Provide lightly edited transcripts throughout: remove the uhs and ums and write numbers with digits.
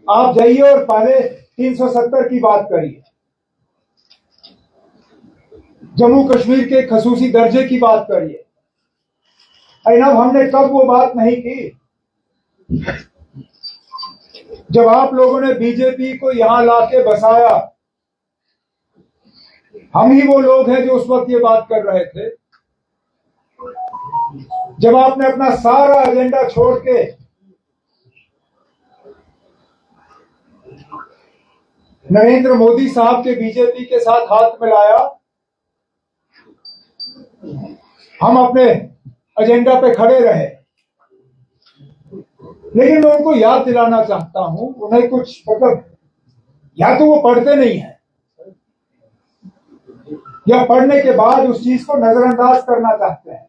आप जाइए और पहले 370 की बात करिए, जम्मू कश्मीर के खसूसी दर्जे की बात करिए। अनाब हमने कब वो बात नहीं की? जब आप लोगों ने बीजेपी को यहां लाके बसाया, हम ही वो लोग हैं जो उस वक्त ये बात कर रहे थे। जब आपने अपना सारा एजेंडा छोड़ के नरेंद्र मोदी साहब के बीजेपी के साथ हाथ मिलाया, हम अपने एजेंडा पे खड़े रहे। लेकिन मैं उनको याद दिलाना चाहता हूं, उन्हें कुछ मतलब या तो वो पढ़ते नहीं है या पढ़ने के बाद उस चीज को नजरअंदाज करना चाहते हैं।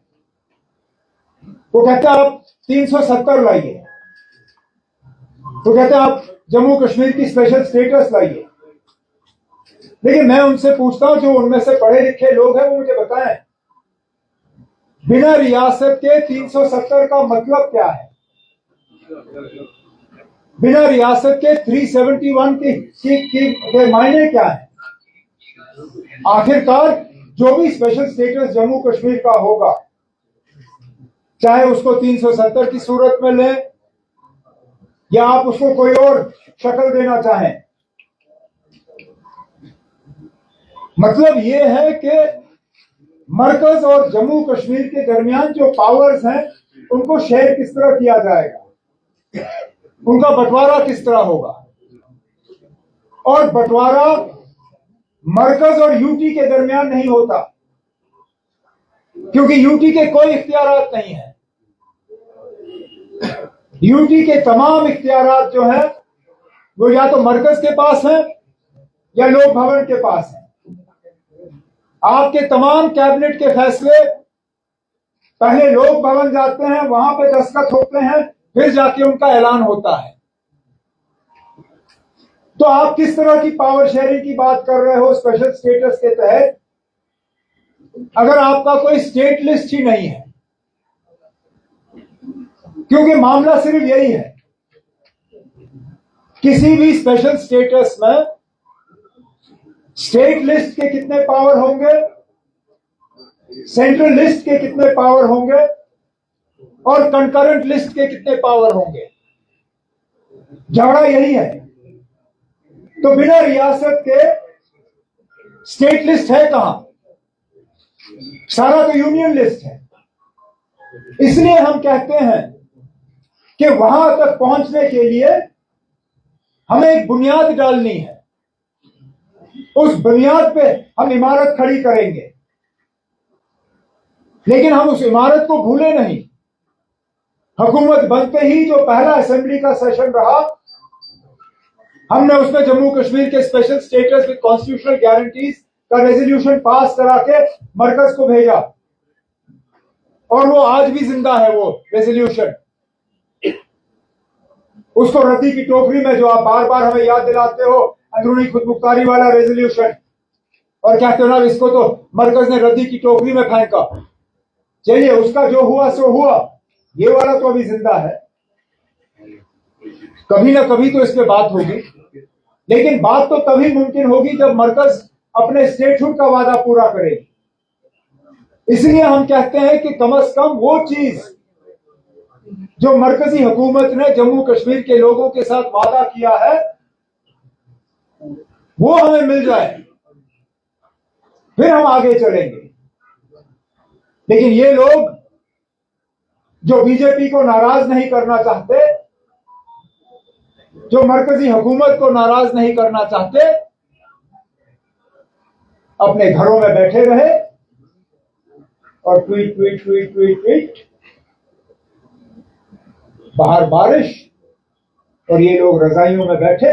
वो कहते हैं आप 370 लाइए, तो कहते हैं आप जम्मू कश्मीर की स्पेशल स्टेटस लाइए। लेकिन मैं उनसे पूछता हूं, जो उनमें से पढ़े लिखे लोग हैं, वो मुझे बताएं, बिना रियासत के 370 का मतलब क्या है? बिना रियासत के 371 के मायने क्या है? आखिरकार जो भी स्पेशल स्टेटस जम्मू कश्मीर का होगा, चाहे उसको 370 की सूरत में लें या आप उसको कोई और शक्ल देना चाहें, मतलब यह है कि मरकज और जम्मू कश्मीर के दरमियान जो पावर्स हैं, उनको शेयर किस तरह किया जाएगा, उनका बंटवारा किस तरह होगा। और बंटवारा मरकज और यूटी के दरमियान नहीं होता, क्योंकि यूटी के कोई इख्तियारात नहीं है। यूटी के तमाम इख्तियारात जो हैं, वो या तो मरकज के पास हैं या लोक भवन के पास हैं। आपके तमाम कैबिनेट के फैसले पहले लोक भवन जाते हैं, वहां पे दस्तखत होते हैं, फिर जाके उनका ऐलान होता है। तो आप किस तरह की पावर शेयरिंग की बात कर रहे हो स्पेशल स्टेटस के तहत, अगर आपका कोई स्टेट लिस्ट ही नहीं है? क्योंकि मामला सिर्फ यही है, किसी भी स्पेशल स्टेटस में स्टेट लिस्ट के कितने पावर होंगे, सेंट्रल लिस्ट के कितने पावर होंगे और कंकरेंट लिस्ट के कितने पावर होंगे। झगड़ा यही है। तो बिना रियासत के स्टेट लिस्ट है कहां? सारा तो यूनियन लिस्ट है। इसलिए हम कहते हैं कि वहां तक पहुंचने के लिए हमें एक बुनियाद डालनी है, उस बुनियाद पे हम इमारत खड़ी करेंगे। लेकिन हम उस इमारत को भूले नहीं। हुकूमत बनते ही जो पहला असेंबली का सेशन रहा, हमने उसमें जम्मू कश्मीर के special status with constitutional guarantees का रेजोल्यूशन पास करा के मरकज को भेजा, और वो आज भी जिंदा है वो रेजोल्यूशन। उसको रद्दी की टोकरी में, जो आप बार बार हमें याद दिलाते हो, अंदरूनी खुदमुख्तारी वाला रेजोल्यूशन, और कहते हो ना इसको तो मरकज ने रद्दी की टोकरी में फेंका। चलिए, उसका जो हुआ सो हुआ, ये वाला तो अभी जिंदा है। कभी ना कभी तो इस पे बात होगी, लेकिन बात तो तभी मुमकिन होगी जब मरकज अपने स्टेटहुड का वादा पूरा करेगी। इसलिए हम कहते हैं कि कम से कम वो चीज जो मरकजी हुकूमत ने जम्मू कश्मीर के लोगों के साथ वादा किया है, वो हमें मिल जाए, फिर हम आगे चलेंगे। लेकिन ये लोग जो बीजेपी को नाराज नहीं करना चाहते, जो मरकजी हुकूमत को नाराज नहीं करना चाहते, अपने घरों में बैठे रहे और tweet tweet tweet tweet tweet, बाहर बारिश और ये लोग रजाइयों में बैठे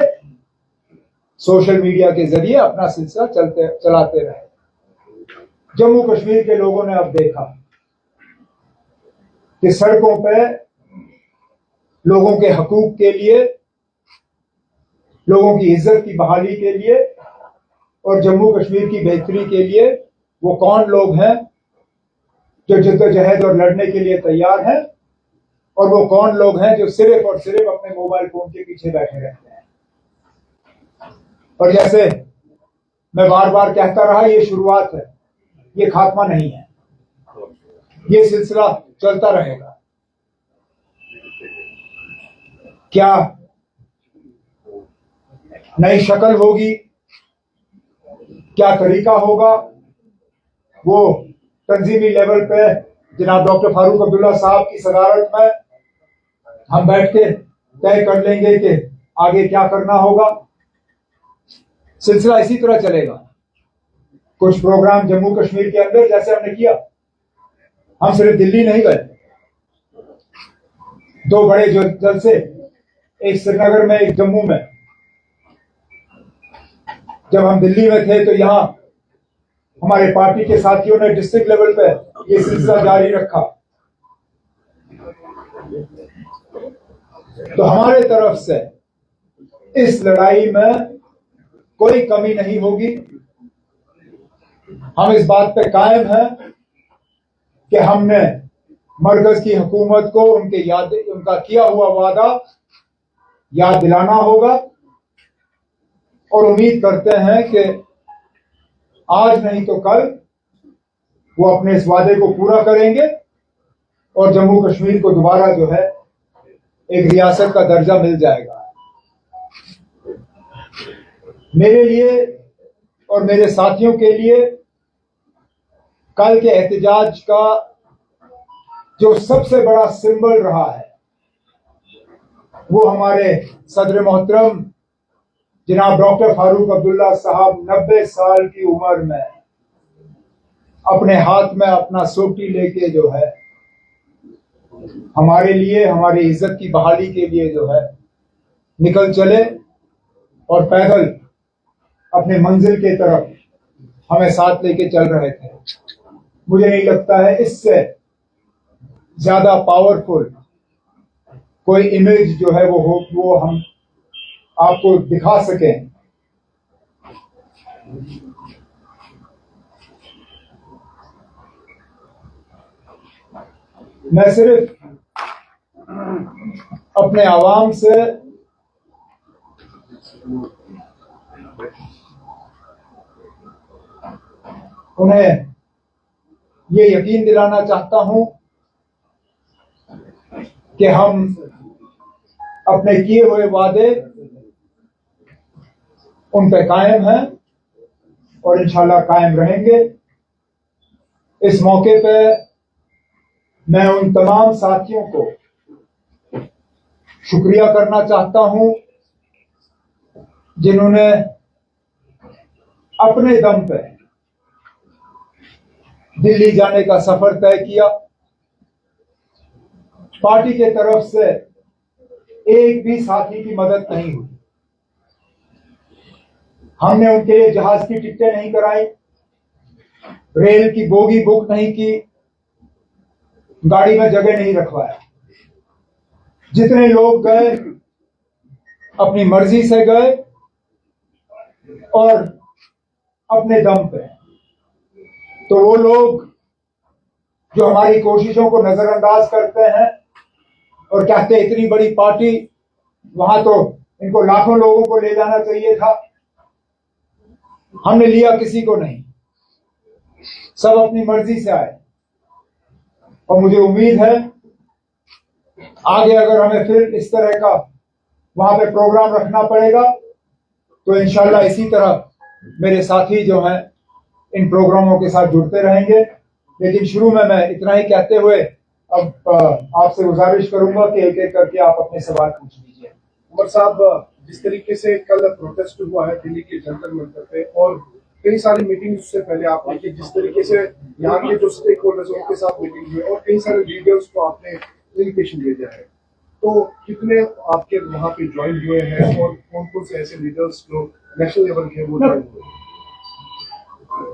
सोशल मीडिया के जरिए अपना सिलसिला चलाते रहे। जम्मू कश्मीर के लोगों ने अब देखा कि सड़कों पे लोगों के हकूक के लिए, लोगों की इज्जत की बहाली के लिए और जम्मू कश्मीर की बेहतरी के लिए वो कौन लोग हैं जो जद्दोजहद और लड़ने के लिए तैयार हैं, और वो कौन लोग हैं जो सिर्फ और सिर्फ अपने मोबाइल फोन के पीछे बैठे रहते हैं। और जैसे मैं बार बार कहता रहा, ये शुरुआत है, ये खात्मा नहीं है, ये सिलसिला चलता रहेगा। क्या नई शक्ल होगी, क्या तरीका होगा, वो तंजीमी लेवल पे जनाब डॉक्टर फारूक अब्दुल्ला साहब की सदारत में हम बैठ के तय कर लेंगे कि आगे क्या करना होगा। सिलसिला इसी तरह चलेगा। कुछ प्रोग्राम जम्मू कश्मीर के अंदर जैसे हमने किया, हम सिर्फ दिल्ली नहीं गए, 2 बड़े जलसे, एक श्रीनगर में, एक जम्मू में। जब हम दिल्ली में थे तो यहां हमारे पार्टी के साथियों ने डिस्ट्रिक्ट लेवल पे ये सिलसिला जारी रखा। तो हमारे तरफ से इस लड़ाई में कोई कमी नहीं होगी। हम इस बात पे कायम हैं कि हमने मरकज की हुकूमत को उनका किया हुआ वादा याद दिलाना होगा, और उम्मीद करते हैं कि आज नहीं तो कल वो अपने इस वादे को पूरा करेंगे और जम्मू कश्मीर को दोबारा जो है एक रियासत का दर्जा मिल जाएगा। मेरे लिए और मेरे साथियों के लिए कल के एहतजाज का जो सबसे बड़ा सिंबल रहा है वो हमारे सदर मोहतरम जनाब डॉक्टर फारूक अब्दुल्ला साहब 90 साल की उम्र में अपने हाथ में अपना सोटी लेके जो है हमारे लिए, हमारी इज्जत की बहाली के लिए जो है निकल चले और पैदल अपने मंजिल के तरफ हमें साथ लेके चल रहे थे। मुझे नहीं लगता है इससे ज्यादा पावरफुल कोई इमेज जो है वो हम आपको दिखा सकें। मैं सिर्फ अपने आवाम से उन्हें ये यकीन दिलाना चाहता हूं कि हम अपने किए हुए वादे उन पे कायम हैं और इंशाल्लाह कायम रहेंगे। इस मौके पे मैं उन तमाम साथियों को शुक्रिया करना चाहता हूं जिन्होंने अपने दम पे दिल्ली जाने का सफर तय किया। पार्टी के तरफ से एक भी साथी की मदद नहीं हुई। हमने उनके लिए जहाज की टिकटें नहीं कराई, रेल की बोगी बुक नहीं की, गाड़ी में जगह नहीं रखवाया। जितने लोग गए अपनी मर्जी से गए और अपने दम पे। तो वो लोग जो हमारी कोशिशों को नजरअंदाज करते हैं और कहते हैं इतनी बड़ी पार्टी, वहां तो इनको लाखों लोगों को ले जाना चाहिए था, हमने लिया किसी को नहीं, सब अपनी मर्जी से आए। और मुझे उम्मीद है आगे अगर हमें फिर इस तरह का वहां पे प्रोग्राम रखना पड़ेगा तो इंशाल्लाह इसी तरह मेरे साथी जो हैं इन प्रोग्रामों के साथ जुड़ते रहेंगे। लेकिन शुरू में मैं इतना ही कहते हुए अब आपसे गुजारिश करूंगा कि एक एक करके आप अपने सवाल पूछ लीजिए। उमर साहब, जिस तरीके से कल प्रोटेस्ट हुआ है दिल्ली के जंतर मंतर पे और कई सारी मीटिंग उससे पहले आपने की, जिस तरीके से यहाँ के जो स्टेक होल्डर्स उनके साथ मीटिंग हुई और कई सारे लीडर्स को आपने इन्विटेशन भेजा है, तो कितने आपके वहाँ पे ज्वाइन हुए हैं और कौन कौन से ऐसे लीडर्स जो नेशनल लेवल के वो ज्वाइन हुए?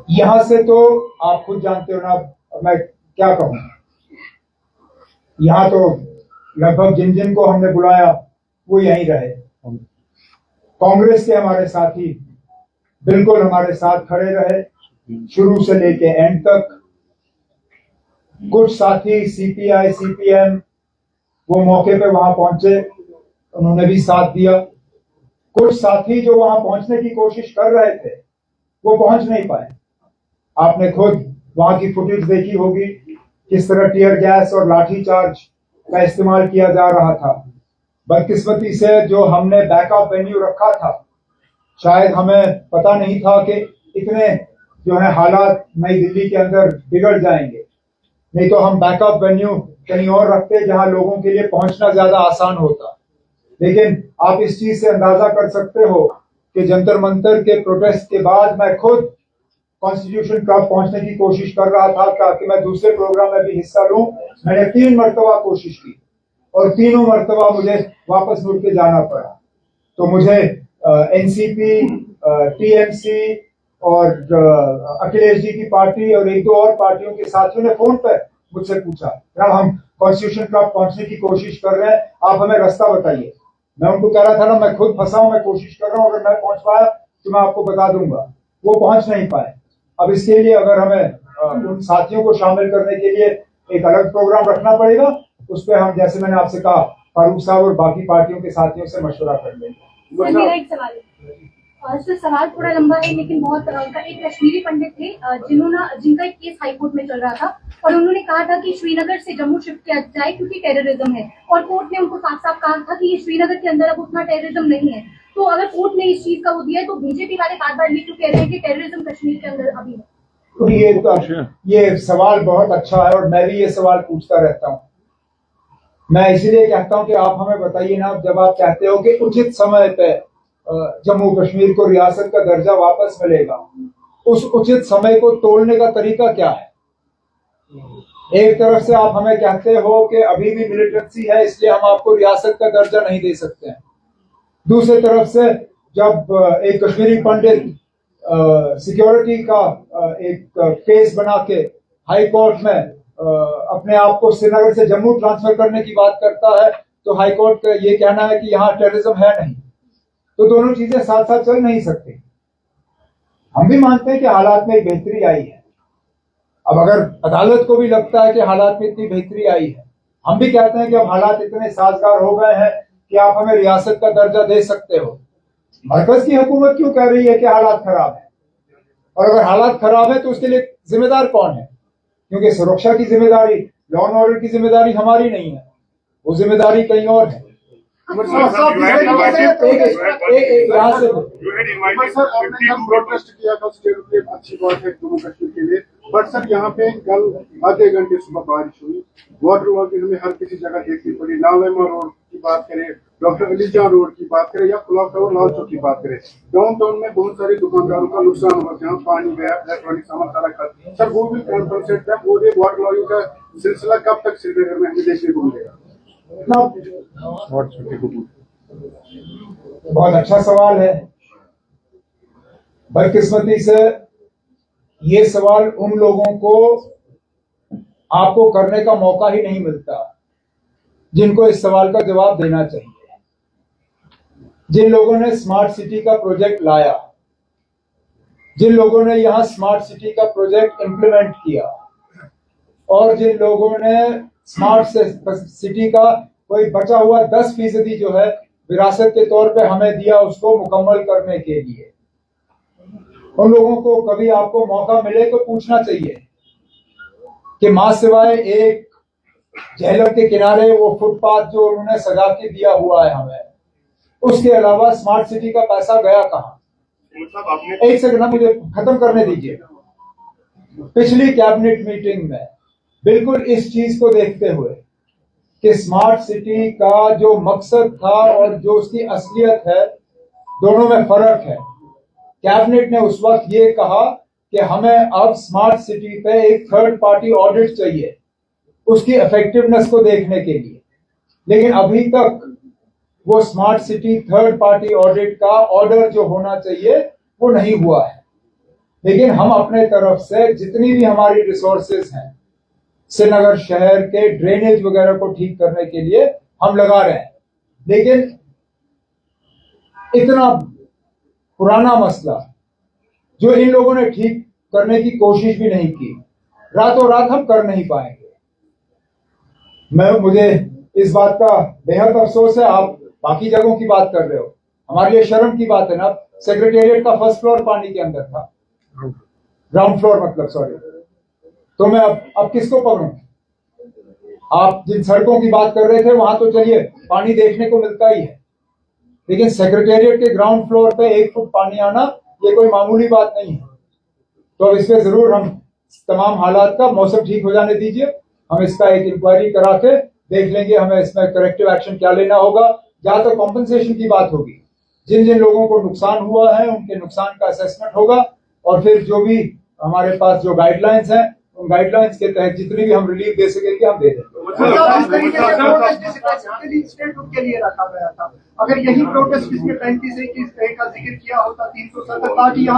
यहाँ से तो आप खुद जानते हो ना, मैं क्या कहूँ, यहाँ तो लगभग जिन जिन को हमने बुलाया वो यहीं रहे। कांग्रेस के हमारे साथी बिल्कुल हमारे साथ खड़े रहे शुरू से लेके एंड तक। कुछ साथी सीपीआई सीपीएम वो मौके पे वहां पहुंचे, उन्होंने भी साथ दिया। कुछ साथी जो वहां पहुंचने की कोशिश कर रहे थे वो पहुंच नहीं पाए। आपने खुद वहां की फुटेज देखी होगी, किस तरह टीयर गैस और लाठीचार्ज का इस्तेमाल किया जा रहा था। बदकिस्मती से जो हमने बैकअप वेन्यू रखा था, शायद हमें पता नहीं था कि इतने जो है हालात नई दिल्ली के अंदर बिगड़ जाएंगे, नहीं तो हम बैकअप वेन्यू कहीं और रखते जहां लोगों के लिए पहुंचना ज्यादा आसान होता। लेकिन आप इस चीज से अंदाजा कर सकते हो कि जंतर मंतर के प्रोटेस्ट के बाद मैं खुद कॉन्स्टिट्यूशन क्लब पहुंचने की कोशिश कर रहा था ताकि मैं दूसरे प्रोग्राम में भी हिस्सा लूं। मैंने 3 मरतबा कोशिश की और तीनों मरतबा मुझे वापस मुड़ के जाना पड़ा। तो मुझे एनसीपी, टीएमसी और अखिलेश जी की पार्टी और 1-2 और पार्टियों के साथियों ने फोन पर मुझसे पूछा, जनाब हम कॉन्स्टिट्यूशन क्लब पहुंचने की कोशिश कर रहे हैं, आप हमें रास्ता बताइए। मैं उनको कह रहा था ना, मैं खुद फंसा हूं, मैं कोशिश कर रहा हूं, अगर मैं पहुंच पाया तो मैं आपको बता दूंगा। वो पहुंच नहीं पाए। अब इसके लिए अगर हमें उन साथियों को शामिल करने के लिए एक अलग प्रोग्राम रखना पड़ेगा, उस पर हम, जैसे मैंने आपसे कहा, फारूक साहब और बाकी पार्टियों के साथियों से मशवरा कर लेंगे। मेरा एक सवाल है सर, सवाल थोड़ा लंबा है लेकिन बहुत एक कश्मीरी पंडित थे जिनका एक केस हाईकोर्ट में चल रहा था और उन्होंने कहा था कि श्रीनगर से जम्मू शिफ्ट किया जाए क्योंकि टेररिज्म है, और कोर्ट ने उनको साफ साफ कहा था कि ये श्रीनगर के अंदर अब उतना टेररिज्म नहीं है। तो अगर कोर्ट ने इस चीज का वो दिया है तो बीजेपी वाले बार बार ये क्यों कह रहे हैं कि टेररिज्म कश्मीर के अंदर अभी है? तो ये सवाल बहुत अच्छा है और मैं भी ये सवाल पूछता रहता हूँ। मैं इसलिए कहता हूँ कि आप हमें बताइए ना, जब आप कहते हो कि उचित समय पे जम्मू कश्मीर को रियासत का दर्जा वापस मिलेगा, उस उचित समय को तोड़ने का तरीका क्या है? एक तरफ से आप हमें कहते हो कि अभी भी मिलिटेंसी है इसलिए हम आपको रियासत का दर्जा नहीं दे सकते हैं। दूसरी तरफ से जब एक कश्मीरी पंडित सिक्योरिटी का एक केस बना के हाई कोर्ट में अपने आप को श्रीनगर से जम्मू ट्रांसफर करने की बात करता है, तो हाई कोर्ट का ये कहना है कि यहाँ टेररिज्म है नहीं। तो दोनों चीजें साथ साथ चल नहीं सकती। हम भी मानते हैं कि हालात में एक बेहतरी आई है। अब अगर अदालत को भी लगता है कि हालात में इतनी बेहतरी आई है, हम भी कहते हैं कि अब हालात इतने साजगार हो गए हैं कि आप हमें रियासत का दर्जा दे सकते हो। मरकज की हुकूमत क्यों कह रही है कि हालात खराब है? और अगर हालात खराब है तो उसके लिए जिम्मेदार कौन है? क्योंकि सुरक्षा की जिम्मेदारी, लॉ एंड ऑर्डर की जिम्मेदारी हमारी नहीं है, वो जिम्मेदारी कहीं और है। प्रोटेस्ट किया था स्टेट पे, अच्छी बात है जम्मू कश्मीर के लिए, बट सर यहाँ पे कल आधे घंटे सुबह बारिश हुई, वाटर लॉगिंग हमें हर किसी जगह देखनी पड़ी। नावेमा रोड की बात करें, डॉक्टर अलीजा रोड की बात करें या क्लॉक टावर लाल चौक की बात करें, डाउन टाउन में बहुत सारे दुकानदारों का नुकसान हुआ, जहाँ पानी गया, इलेक्ट्रॉनिक सामान सारा खत्म। सर वो भी कॉन्फरेंस है, वो वाटर लॉगिंग का सिलसिला कब तक श्रीनगर में हमें देखने को मिलेगा? बहुत अच्छा सवाल है। बदकिस्मती से ये सवाल उन लोगों को आपको करने का मौका ही नहीं मिलता जिनको इस सवाल का जवाब देना चाहिए। जिन लोगों ने स्मार्ट सिटी का प्रोजेक्ट लाया, जिन लोगों ने यहां स्मार्ट सिटी का प्रोजेक्ट इंप्लीमेंट किया, और जिन लोगों ने स्मार्ट सिटी का कोई बचा हुआ 10% जो है विरासत के तौर पे हमें दिया उसको मुकम्मल करने के लिए, उन लोगों को कभी आपको मौका मिले तो पूछना चाहिए कि मां सिवाय एक झेलम के किनारे वो फुटपाथ जो उन्होंने सजा के दिया हुआ है हमें, उसके अलावा स्मार्ट सिटी का पैसा गया कहां? एक सेकंड ना, मुझे खत्म करने दीजिए। पिछली कैबिनेट मीटिंग में बिल्कुल इस चीज को देखते हुए कि स्मार्ट सिटी का जो मकसद था और जो उसकी असलियत है, दोनों में फर्क है। कैबिनेट ने उस वक्त ये कहा कि हमें अब स्मार्ट सिटी पे एक थर्ड पार्टी ऑडिट चाहिए उसकी इफेक्टिवनेस को देखने के लिए, लेकिन अभी तक वो smart city third party audit का ऑर्डर जो होना चाहिए वो नहीं हुआ है। लेकिन हम अपने तरफ से जितनी भी हमारी रिसोर्सेज हैं श्रीनगर शहर के ड्रेनेज वगैरह को ठीक करने के लिए हम लगा रहे हैं, लेकिन इतना पुराना मसला जो इन लोगों ने ठीक करने की कोशिश भी नहीं की, रातों रात हम कर नहीं पाएंगे। मुझे इस बात का बेहद अफसोस है। आप बाकी जगहों की बात कर रहे हो, हमारे लिए शर्म की बात है ना। सेक्रेटेरिएट का फर्स्ट फ्लोर पानी के अंदर था, ग्राउंड फ्लोर मतलब, सॉरी। तो मैं अब किसको पकड़ूं? आप जिन सड़कों की बात कर रहे थे वहां तो चलिए पानी देखने को मिलता ही है, लेकिन सेक्रेटेरिएट के ग्राउंड फ्लोर पे 1 फुट पानी आना ये कोई मामूली बात नहीं है। तो अब इसमें जरूर हम तमाम हालात का, मौसम ठीक हो जाने दीजिए, हम इसका एक इंक्वायरी करा के देख लेंगे हमें इसमें करेक्टिव एक्शन क्या लेना होगा। जहां तक कॉम्पनसेशन की बात होगी, जिन जिन लोगों को नुकसान हुआ है उनके नुकसान का असेसमेंट होगा, और फिर जो भी हमारे पास जो गाइडलाइंस हैं उन गाइडलाइंस के तहत जितनी भी हम रिलीफ दे सकेंगे हम दे देंगे। इस तरीके से प्रोटेस्ट जिसे स्पेसिफिकली स्टेट ग्रुप के लिए रखा गया था, अगर यही प्रोटेस्ट जिसमें 35 A का जिक्र किया होता 370, ताकि यहाँ